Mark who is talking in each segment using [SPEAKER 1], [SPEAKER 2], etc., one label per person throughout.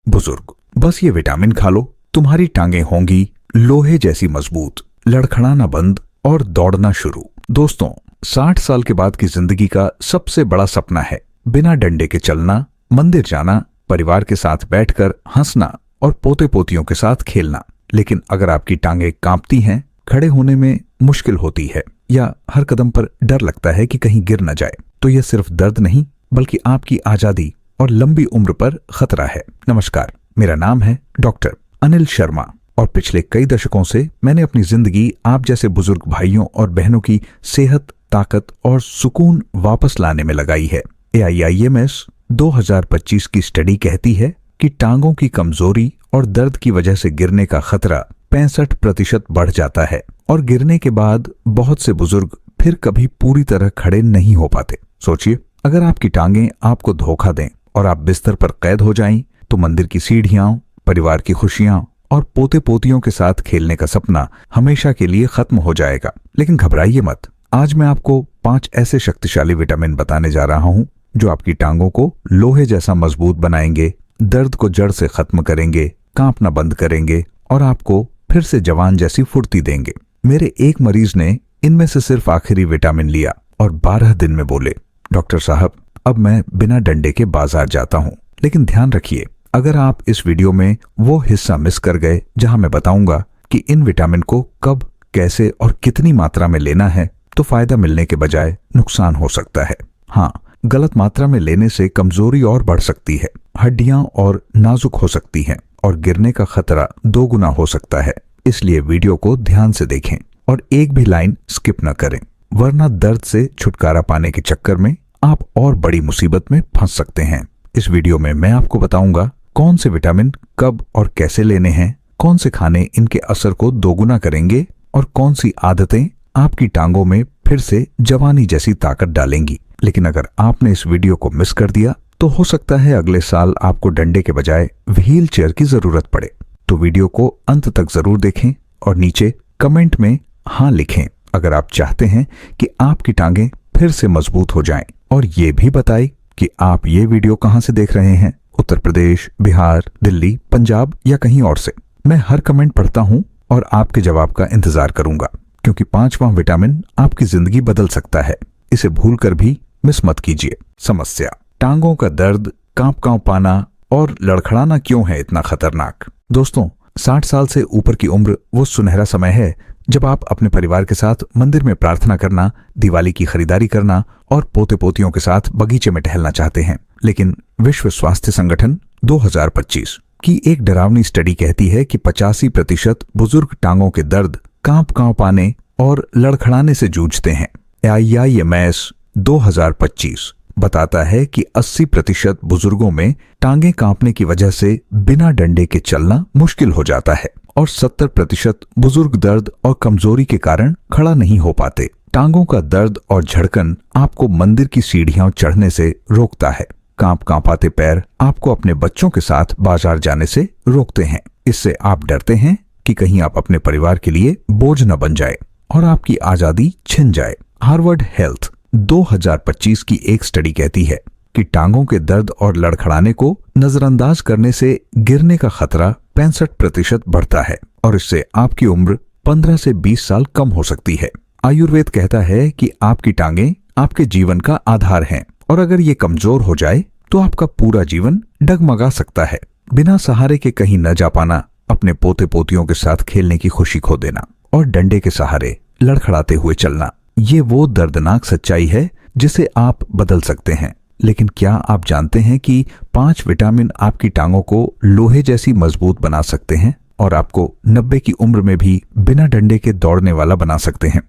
[SPEAKER 1] बुजुर्ग, बस ये विटामिन खा लो, तुम्हारी टांगें होंगी लोहे जैसी मजबूत, लड़खड़ाना बंद और दौड़ना शुरू। दोस्तों, 60 साल के बाद की जिंदगी का सबसे बड़ा सपना है बिना डंडे के चलना, मंदिर जाना, परिवार के साथ बैठकर हंसना और पोते पोतियों के साथ खेलना। लेकिन अगर आपकी टांगें कांपती हैं, खड़े होने में मुश्किल होती है या हर कदम पर डर लगता है कि कहीं गिर न जाए, तो यह सिर्फ दर्द नहीं बल्कि आपकी आजादी और लंबी उम्र पर खतरा है। नमस्कार, मेरा नाम है डॉक्टर अनिल शर्मा और पिछले कई दशकों से मैंने अपनी जिंदगी आप जैसे बुजुर्ग भाइयों और बहनों की सेहत, ताकत और सुकून वापस लाने में लगाई है। AIIMS 2025 की स्टडी कहती है कि टांगों की कमजोरी और दर्द की वजह से गिरने का खतरा 65% बढ़ जाता है और गिरने के बाद बहुत से बुजुर्ग फिर कभी पूरी तरह खड़े नहीं हो पाते। सोचिए, अगर आपकी टांगें आपको धोखा दें और आप बिस्तर पर कैद हो जाएं, तो मंदिर की सीढ़ियां, परिवार की खुशियां और पोते पोतियों के साथ खेलने का सपना हमेशा के लिए खत्म हो जाएगा। लेकिन घबराइए मत, आज मैं आपको 5 ऐसे शक्तिशाली विटामिन बताने जा रहा हूं जो आपकी टांगों को लोहे जैसा मजबूत बनाएंगे, दर्द को जड़ से खत्म करेंगे, कांपना बंद करेंगे और आपको फिर से जवान जैसी फुर्ती देंगे। मेरे एक मरीज ने इनमें से सिर्फ आखिरी विटामिन लिया और 12 दिन में बोले, डॉक्टर साहब, अब मैं बिना डंडे के बाजार जाता हूं। लेकिन ध्यान रखिए, अगर आप इस वीडियो में वो हिस्सा मिस कर गए जहां मैं बताऊंगा कि इन विटामिन को कब, कैसे और कितनी मात्रा में लेना है, तो फायदा मिलने के बजाय नुकसान हो सकता है। हाँ, गलत मात्रा में लेने से कमजोरी और बढ़ सकती है, हड्डियां और नाजुक हो सकती हैं और गिरने का खतरा 2 गुना हो सकता है। इसलिए वीडियो को ध्यान से देखें और एक भी लाइन स्किप न करें, वरना दर्द से छुटकारा पाने के चक्कर में आप और बड़ी मुसीबत में फंस सकते हैं। इस वीडियो में मैं आपको बताऊंगा कौन से विटामिन कब और कैसे लेने हैं, कौन से खाने इनके असर को 2 गुना करेंगे और कौन सी आदतें आपकी टांगों में फिर से जवानी जैसी ताकत डालेंगी। लेकिन अगर आपने इस वीडियो को मिस कर दिया तो हो सकता है अगले साल आपको डंडे के बजाय व्हील चेयर की जरूरत पड़े। तो वीडियो को अंत तक जरूर देखें और नीचे कमेंट में हाँ लिखें अगर आप चाहते हैं कि आपकी टांगें फिर से मजबूत हो जाएं, और ये भी बताएं कि आप ये वीडियो कहां से देख रहे हैं, उत्तर प्रदेश, बिहार, दिल्ली, पंजाब या कहीं और से। मैं हर कमेंट पढ़ता हूं और आपके जवाब का इंतजार करूंगा, क्योंकि 5वां विटामिन आपकी जिंदगी बदल सकता है। इसे भूलकर भी मिस मत कीजिए। समस्या, टांगों का दर्द, कांप पाना और लड़खड़ाना क्यों है इतना खतरनाक? दोस्तों, 60 साल से ऊपर की उम्र वो सुनहरा समय है जब आप अपने परिवार के साथ मंदिर में प्रार्थना करना, दिवाली की खरीदारी करना और पोते पोतियों के साथ बगीचे में टहलना चाहते हैं। लेकिन विश्व स्वास्थ्य संगठन 2025 की एक डरावनी स्टडी कहती है कि 85% बुजुर्ग टांगों के दर्द, कांप पाने और लड़खड़ाने से जूझते हैं। AIIMS 2025 बताता है कि 80% बुजुर्गों में टांगें कांपने की वजह से बिना डंडे के चलना मुश्किल हो जाता है और 70% बुजुर्ग दर्द और कमजोरी के कारण खड़ा नहीं हो पाते। टांगों का दर्द और झड़कन आपको मंदिर की सीढ़ियां चढ़ने से रोकता है। कांपाते पैर आपको अपने बच्चों के साथ बाजार जाने से रोकते हैं। इससे आप डरते हैं कि कहीं आप अपने परिवार के लिए बोझ न बन जाए और आपकी आजादी छिन जाए। हार्वर्ड हेल्थ 2025 की एक स्टडी कहती है कि टांगों के दर्द और लड़खड़ाने को नजरअंदाज करने से गिरने का खतरा 65% बढ़ता है और इससे आपकी उम्र 15 से 20 साल कम हो सकती है। आयुर्वेद कहता है कि आपकी टांगें आपके जीवन का आधार हैं और अगर ये कमजोर हो जाए तो आपका पूरा जीवन डगमगा सकता है। बिना सहारे के कहीं न जा पाना, अपने पोते पोतियों के साथ खेलने की खुशी खो देना और डंडे के सहारे लड़खड़ाते हुए चलना, ये वो दर्दनाक सच्चाई है जिसे आप बदल सकते हैं। लेकिन क्या आप जानते हैं कि 5 विटामिन आपकी टांगों को लोहे जैसी मजबूत बना सकते हैं और आपको 90 की उम्र में भी बिना डंडे के दौड़ने वाला बना सकते हैं?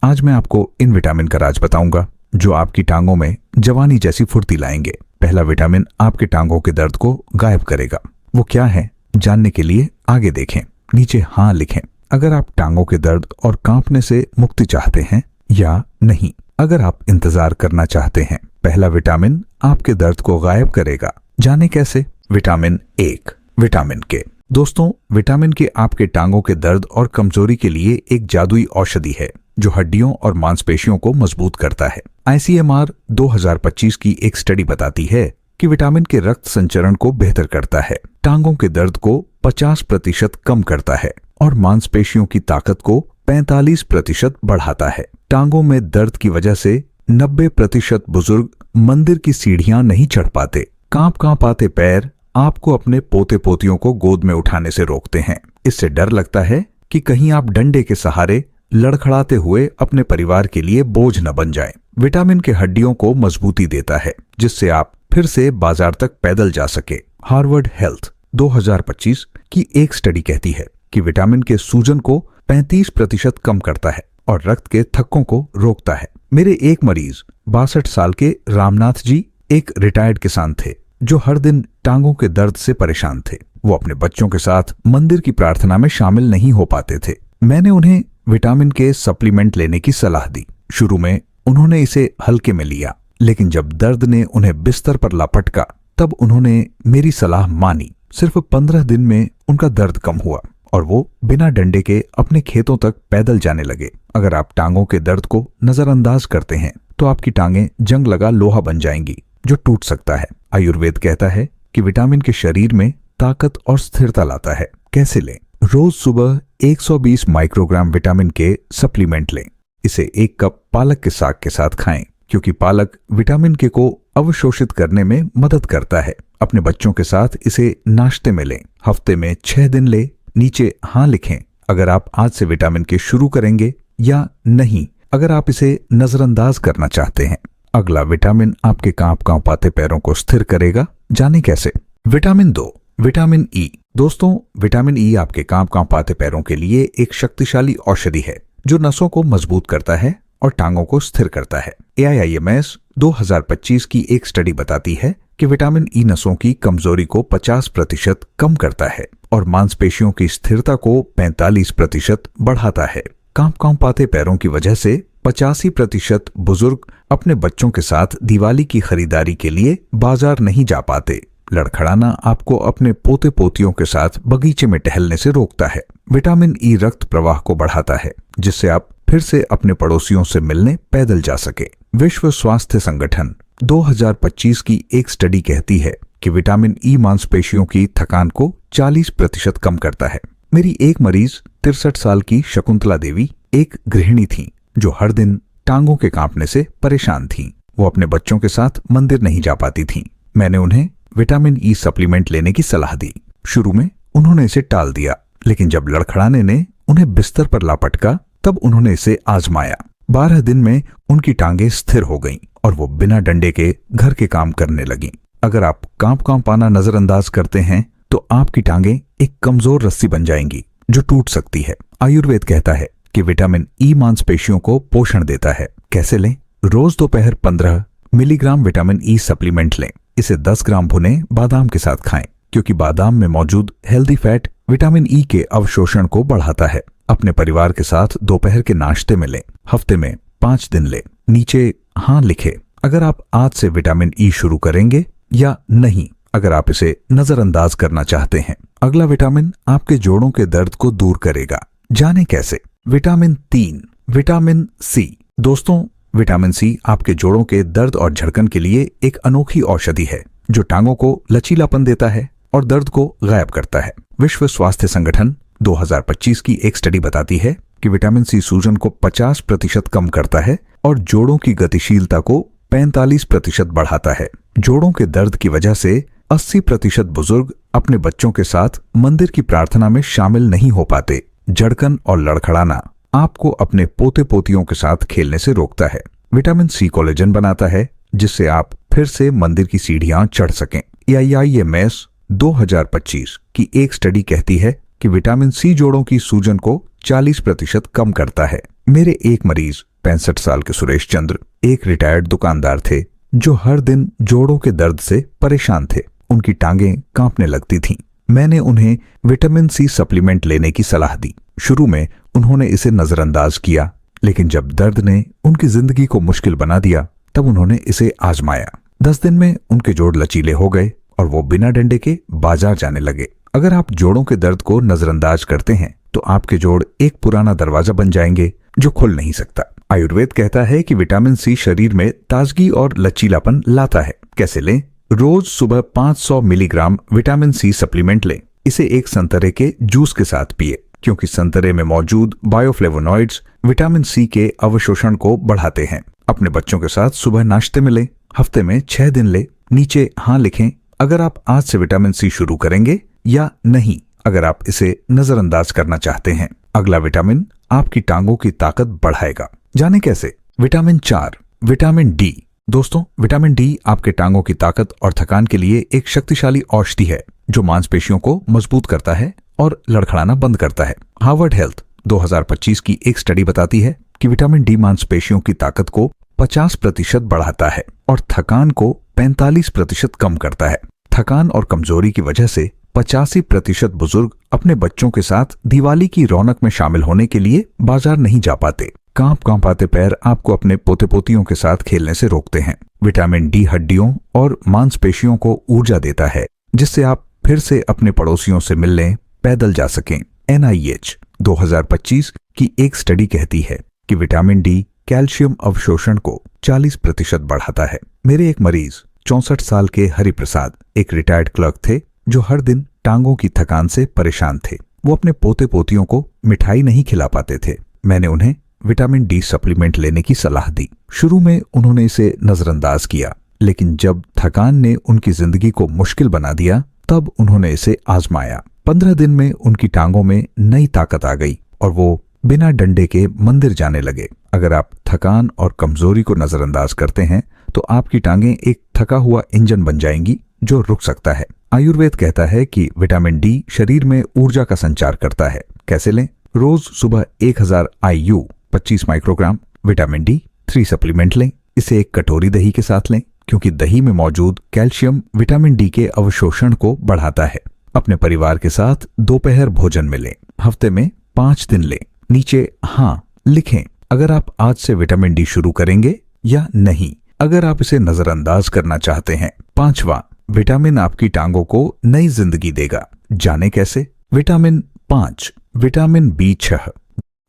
[SPEAKER 1] आज मैं आपको इन विटामिन का राज बताऊंगा जो आपकी टांगों में जवानी जैसी फुर्ती लाएंगे। पहला विटामिन आपके टांगों के दर्द को गायब करेगा। वो क्या है, जानने के लिए आगे देखें, नीचे हाँ लिखें अगर आप टांगों के दर्द और कांपने से मुक्ति चाहते हैं या नहीं। अगर आप इंतजार करना चाहते हैं, पहला विटामिन आपके दर्द को गायब करेगा। जाने कैसे? विटामिन 1, विटामिन के। दोस्तों, विटामिन के आपके टांगों के दर्द और कमजोरी के लिए एक जादुई औषधि है जो हड्डियों और मांसपेशियों को मजबूत करता है। ICMR 2025 की एक स्टडी बताती है कि विटामिन के रक्त संचरण को बेहतर करता है, टांगों के दर्द को 50% कम करता है और मांसपेशियों की ताकत को 45% बढ़ाता है। टांगों में दर्द की वजह से 90% बुजुर्ग मंदिर की सीढ़ियां नहीं चढ़ पाते। कांप आते पैर आपको अपने पोते पोतियों को गोद में उठाने से रोकते हैं। इससे डर लगता है कि कहीं आप डंडे के सहारे लड़खड़ाते हुए अपने परिवार के लिए बोझ न बन जाएं। विटामिन के हड्डियों को मजबूती देता है, जिससे आप फिर से बाजार तक पैदल जा सके। हार्वर्ड हेल्थ 2025 की एक स्टडी कहती है कि विटामिन के सूजन को 35% कम करता है और रक्त के थक्कों को रोकता है। मेरे एक मरीज 62 साल के रामनाथ जी एक रिटायर्ड किसान थे जो हर दिन टांगों के दर्द से परेशान थे। वो अपने बच्चों के साथ मंदिर की प्रार्थना में शामिल नहीं हो पाते थे। मैंने उन्हें विटामिन के सप्लीमेंट लेने की सलाह दी। शुरू में उन्होंने इसे हल्के में लिया, लेकिन जब दर्द ने उन्हें बिस्तर पर लापटका तब उन्होंने मेरी सलाह मानी। सिर्फ 15 दिन में उनका दर्द कम हुआ और वो बिना डंडे के अपने खेतों तक पैदल जाने लगे। अगर आप टांगों के दर्द को नजरअंदाज करते हैं तो आपकी टांगें जंग लगा लोहा बन जाएंगी जो टूट सकता है। आयुर्वेद कहता है कि विटामिन के शरीर में ताकत और स्थिरता लाता है। कैसे लें? रोज सुबह 120 माइक्रोग्राम विटामिन के सप्लीमेंट लें। इसे 1 कप पालक के साग के साथ खाएं, क्योंकि पालक विटामिन के को अवशोषित करने में मदद करता है। अपने बच्चों के साथ इसे नाश्ते में लें। हफ्ते में 6 दिन लें। नीचे हाँ लिखें अगर आप आज से विटामिन के शुरू करेंगे या नहीं, अगर आप इसे नजरअंदाज करना चाहते हैं। अगला विटामिन आपके कांप आते पैरों को स्थिर करेगा। जाने कैसे? Vitamin 2 vitamin E. दोस्तों, विटामिन ई आपके कांप आते पैरों के लिए एक शक्तिशाली औषधि है जो नसों को मजबूत करता है और टांगों को स्थिर करता है। AIIMS 2025 की एक स्टडी बताती है कि विटामिन ई नसों की कमजोरी को 50% कम करता है और मांसपेशियों की स्थिरता को 45% बढ़ाता है। कांप आते पैरों की वजह से 85% बुजुर्ग अपने बच्चों के साथ दिवाली की खरीदारी के लिए बाजार नहीं जा पाते। लड़खड़ाना आपको अपने पोते पोतियों के साथ बगीचे में टहलने से रोकता है। विटामिन ई रक्त प्रवाह को बढ़ाता है, जिससे आप फिर से अपने पड़ोसियों से मिलने पैदल जा सके। विश्व स्वास्थ्य संगठन 2025 की एक स्टडी कहती है कि विटामिन ई मांसपेशियों की थकान को 40% कम करता है। मेरी एक मरीज 63 साल की शकुंतला देवी एक गृहिणी थी जो हर दिन टांगों के कांपने से परेशान थी। वो अपने बच्चों के साथ मंदिर नहीं जा पाती थी। मैंने उन्हें विटामिन ई सप्लीमेंट लेने की सलाह दी। शुरू में उन्होंने इसे टाल दिया, लेकिन जब लड़खड़ाने ने उन्हें बिस्तर पर लापटका तब उन्होंने इसे आजमाया। 12 दिन में उनकी टांगें स्थिर हो गईं और वो बिना डंडे के घर के काम करने लगीं। अगर आप कांप आना नजरअंदाज करते हैं तो आपकी टांगें एक कमजोर रस्सी बन जाएंगी जो टूट सकती है। आयुर्वेद कहता है कि विटामिन ई मांसपेशियों को पोषण देता है। कैसे लें? रोज दोपहर 15 मिलीग्राम विटामिन ई सप्लीमेंट लें। इसे 10 ग्राम भुने बादाम के साथ खाएं, क्योंकि बादाम में मौजूद हेल्दी फैट विटामिन ई के अवशोषण को बढ़ाता है। अपने परिवार के साथ दोपहर के नाश्ते में लें। हफ्ते में 5 दिन लें। नीचे हाँ लिखे अगर आप आज से विटामिन ई शुरू करेंगे या नहीं, अगर आप इसे नजरअंदाज करना चाहते हैं। अगला विटामिन आपके जोड़ों के दर्द को दूर करेगा। जाने कैसे? Vitamin 3 vitamin C. दोस्तों, विटामिन सी आपके जोड़ों के दर्द और झड़कन के लिए एक अनोखी औषधि है जो टांगों को लचीलापन देता है और दर्द को गायब करता है। विश्व स्वास्थ्य संगठन 2025 की एक स्टडी बताती है कि विटामिन सी सूजन को 50% कम करता है और जोड़ों की गतिशीलता को 45% बढ़ाता है। जोड़ों के दर्द की वजह से 80% बुजुर्ग अपने बच्चों के साथ मंदिर की प्रार्थना में शामिल नहीं हो पाते। झड़कन और लड़खड़ाना आपको अपने पोते पोतियों के साथ खेलने से रोकता है। विटामिन सी कोलेजन बनाता है, जिससे आप फिर से मंदिर की सीढ़ियां चढ़ सकें। AIIMS 2025 की एक स्टडी कहती है कि विटामिन सी जोड़ों की सूजन को 40% कम करता है। मेरे एक मरीज 65 साल के सुरेश चंद्र एक रिटायर्ड दुकानदार थे जो हर दिन जोड़ों के दर्द से परेशान थे। उनकी टांगें कांपने लगती थीं। मैंने उन्हें विटामिन सी सप्लीमेंट लेने की सलाह दी। शुरू में उन्होंने इसे नजरअंदाज किया, लेकिन जब दर्द ने उनकी जिंदगी को मुश्किल बना दिया तब उन्होंने इसे आजमाया। 10 दिन में उनके जोड़ लचीले हो गए और वो बिना डंडे के बाजार जाने लगे। अगर आप जोड़ों के दर्द को नजरअंदाज करते हैं तो आपके जोड़ एक पुराना दरवाजा बन जाएंगे जो खुल नहीं सकता। आयुर्वेद कहता है कि विटामिन सी शरीर में ताजगी और लचीलापन लाता है। कैसे लें? रोज सुबह 500 मिलीग्राम विटामिन सी सप्लीमेंट लें। इसे एक संतरे के जूस के साथ पिए, क्योंकि संतरे में मौजूद बायोफ्लेवोनॉइड्स विटामिन सी के अवशोषण को बढ़ाते हैं। अपने बच्चों के साथ सुबह नाश्ते में लें। हफ्ते में 6 दिन लें। नीचे हाँ लिखें अगर आप आज से विटामिन सी शुरू करेंगे या नहीं, अगर आप इसे नजरअंदाज करना चाहते हैं। अगला विटामिन आपकी टांगों की ताकत बढ़ाएगा। जाने कैसे? Vitamin 4, vitamin D. दोस्तों, विटामिन डी आपके टांगों की ताकत और थकान के लिए एक शक्तिशाली औषधि है जो मांसपेशियों को मजबूत करता है और लड़खड़ाना बंद करता है। हार्वर्ड हेल्थ 2025 की एक स्टडी बताती है कि विटामिन डी मांसपेशियों की ताकत को 50% बढ़ाता है और थकान को 45% कम करता है। थकान और कमजोरी की वजह से 85% बुजुर्ग अपने बच्चों के साथ दिवाली की रौनक में शामिल होने के लिए बाजार नहीं जा पाते। कांपते पैर आपको अपने पोते पोतियों के साथ खेलने से रोकते हैं। विटामिन डी हड्डियों और मांसपेशियों को ऊर्जा देता है, जिससे आप फिर से अपने पड़ोसियों से मिलने पैदल जा सकें। NIH 2025 की एक स्टडी कहती है कि विटामिन डी कैल्शियम अवशोषण को 40% बढ़ाता है। मेरे एक मरीज 64 साल के हरिप्रसाद एक रिटायर्ड क्लर्क थे जो हर दिन टांगों की थकान से परेशान थे। वो अपने पोते पोतियों को मिठाई नहीं खिला पाते थे। मैंने उन्हें विटामिन डी सप्लीमेंट लेने की सलाह दी। शुरू में उन्होंने इसे नजरअंदाज किया, लेकिन जब थकान ने उनकी जिंदगी को मुश्किल बना दिया तब उन्होंने इसे आजमाया। 15 दिन में उनकी टांगों में नई ताकत आ गई और वो बिना डंडे के मंदिर जाने लगे। अगर आप थकान और कमजोरी को नजरअंदाज करते हैं तो आपकी टांगें एक थका हुआ इंजन बन जाएंगी जो रुक सकता है। आयुर्वेद कहता है कि विटामिन डी शरीर में ऊर्जा का संचार करता है। कैसे लें? रोज सुबह 1000 IU 25 microgram vitamin D 3 supplement लें। इसे एक कटोरी दही के साथ लें, क्योंकि दही में मौजूद कैल्शियम विटामिन डी के अवशोषण को बढ़ाता है। अपने परिवार के साथ दोपहर भोजन में लें। हफ्ते में 5 दिन लें। नीचे हाँ लिखें अगर आप आज से विटामिन डी शुरू करेंगे या नहीं, अगर आप इसे नजरअंदाज करना चाहते हैं। 5वां विटामिन आपकी टांगों को नई जिंदगी देगा। जाने कैसे? Vitamin 5, vitamin B6।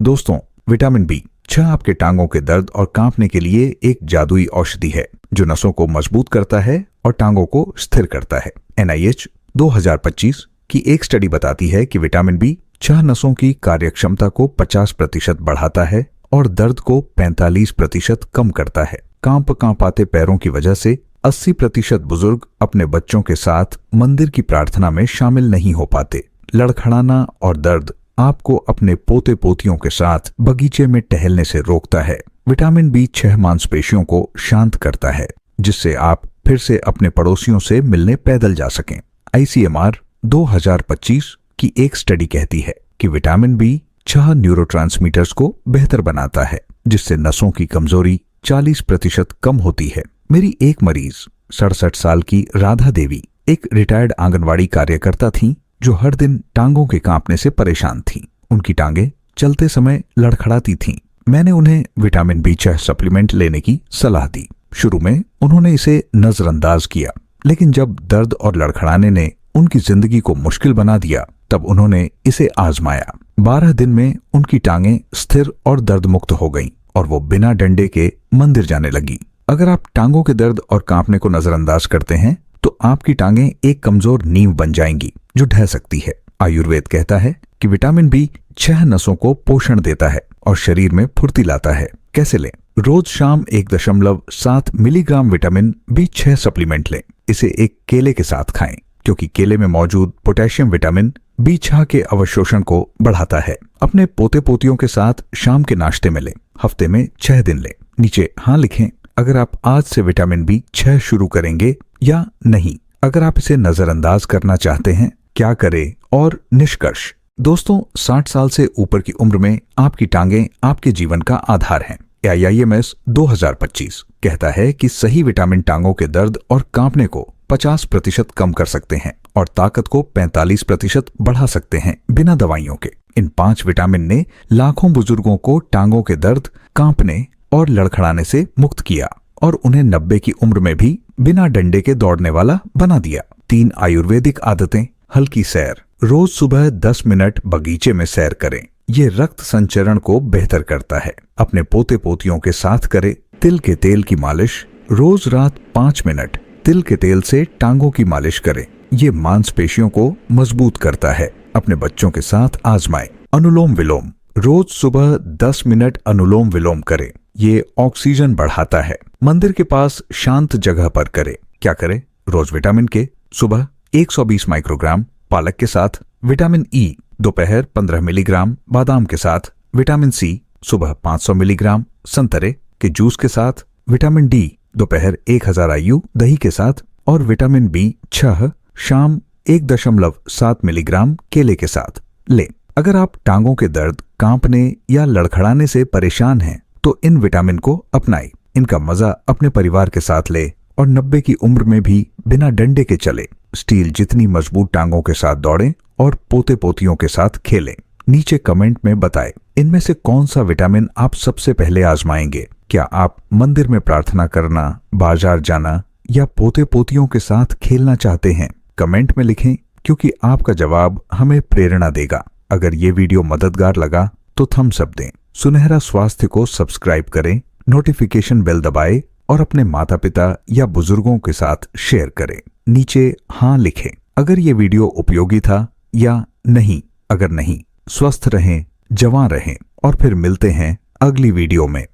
[SPEAKER 1] दोस्तों, विटामिन B6 आपके टांगों के दर्द और कांपने के लिए एक जादुई औषधि है जो नसों को मजबूत करता है और टांगों को स्थिर करता है। NIH 2025 की एक स्टडी बताती है कि विटामिन B6 नसों की कार्यक्षमता को 50% बढ़ाता है और दर्द को 45% कम करता है। कांपाते पैरों की वजह से 80% बुजुर्ग अपने बच्चों के साथ मंदिर की प्रार्थना में शामिल नहीं हो पाते। लड़खड़ाना और दर्द आपको अपने पोते पोतियों के साथ बगीचे में टहलने से रोकता है। विटामिन B6 मांसपेशियों को शांत करता है, जिससे आप फिर से अपने पड़ोसियों से मिलने पैदल जा सकें। ICMR 2025 की एक स्टडी कहती है कि विटामिन B6 न्यूरोट्रांसमीटर्स को बेहतर बनाता है, जिससे नसों की कमजोरी 40% कम होती है। मेरी एक मरीज 67 साल की राधा देवी एक रिटायर्ड आंगनवाड़ी कार्यकर्ता थीं जो हर दिन टांगों के कांपने से परेशान थीं। उनकी टांगें चलते समय लड़खड़ाती थीं। मैंने उन्हें विटामिन B6 सप्लीमेंट लेने की सलाह दी। शुरू में उन्होंने इसे नजरअंदाज किया, लेकिन जब दर्द और लड़खड़ाने ने उनकी जिंदगी को मुश्किल बना दिया तब उन्होंने इसे आजमाया। 12 दिन में उनकी टांगें स्थिर और दर्द मुक्त हो गईं और वो बिना डंडे के मंदिर जाने लगी। अगर आप टांगों के दर्द और कांपने को नजरअंदाज करते हैं तो आपकी टांगें एक कमजोर नींव बन जाएंगी जो ढह सकती है। आयुर्वेद कहता है कि विटामिन B6 नसों को पोषण देता है और शरीर में फुर्ती लाता है। कैसे लें? रोज शाम 1.7 मिलीग्राम विटामिन B6 सप्लीमेंट लें। इसे एक केले के साथ खाएं, क्योंकि केले में मौजूद पोटेशियम विटामिन B6 के अवशोषण को बढ़ाता है। अपने पोते पोतियों के साथ शाम के नाश्ते में लें। हफ्ते में 6 दिन लें। नीचे हाँ लिखें अगर आप आज से विटामिन B6 शुरू करेंगे या नहीं, अगर आप इसे नजरअंदाज करना चाहते हैं। क्या करें और निष्कर्ष? दोस्तों, 60 साल से ऊपर की उम्र में आपकी टांगें आपके जीवन का आधार हैं। AIIMS 2025 कहता है कि सही विटामिन टांगों के दर्द और कांपने को 50% कम कर सकते हैं और ताकत को 45% बढ़ा सकते हैं बिना दवाइयों के। इन 5 विटामिन ने लाखों बुजुर्गों को टांगों के दर्द, कांपने और लड़खड़ाने से मुक्त किया और उन्हें 90 की उम्र में भी बिना डंडे के दौड़ने वाला बना दिया। 3 आयुर्वेदिक आदतें। हल्की सैर। रोज सुबह 10 मिनट बगीचे में सैर करें। ये रक्त संचरण को बेहतर करता है। अपने पोते पोतियों के साथ करें। तिल के तेल की मालिश। रोज रात 5 मिनट तिल के तेल से टांगों की मालिश करें, ये मांसपेशियों को मजबूत करता है। अपने बच्चों के साथ आजमाएं। अनुलोम विलोम, रोज सुबह 10 मिनट अनुलोम विलोम करें, ये ऑक्सीजन बढ़ाता है। मंदिर के पास शांत जगह पर करें। क्या करें? रोज विटामिन के सुबह 120 माइक्रोग्राम पालक के साथ, विटामिन ई दोपहर 15 मिलीग्राम बादाम के साथ, विटामिन सी सुबह 500 मिलीग्राम संतरे के जूस के साथ, विटामिन डी दोपहर 1000 IU दही के साथ और विटामिन बी 6 शाम 1.7 मिलीग्राम केले के साथ लें। अगर आप टांगों के दर्द, कांपने या लड़खड़ाने से परेशान हैं तो इन विटामिन को अपनाएं। इनका मजा अपने परिवार के साथ ले और 90 की उम्र में भी बिना डंडे के चले। स्टील जितनी मजबूत टांगों के साथ दौड़ें और पोते पोतियों के साथ खेलें। नीचे कमेंट में बताएं इनमें से कौन सा विटामिन आप सबसे पहले आजमाएंगे। क्या आप मंदिर में प्रार्थना करना, बाजार जाना या पोते पोतियों के साथ खेलना चाहते हैं? कमेंट में लिखें, क्योंकि आपका जवाब हमें प्रेरणा देगा। अगर ये वीडियो मददगार लगा तो थम्स अप दें। सुनहरा स्वास्थ्य को सब्सक्राइब करें, नोटिफिकेशन बेल दबाएं और अपने माता पिता या बुजुर्गों के साथ शेयर करें। नीचे हाँ लिखें अगर ये वीडियो उपयोगी था या नहीं अगर नहीं। स्वस्थ रहें, जवान रहें और फिर मिलते हैं अगली वीडियो में।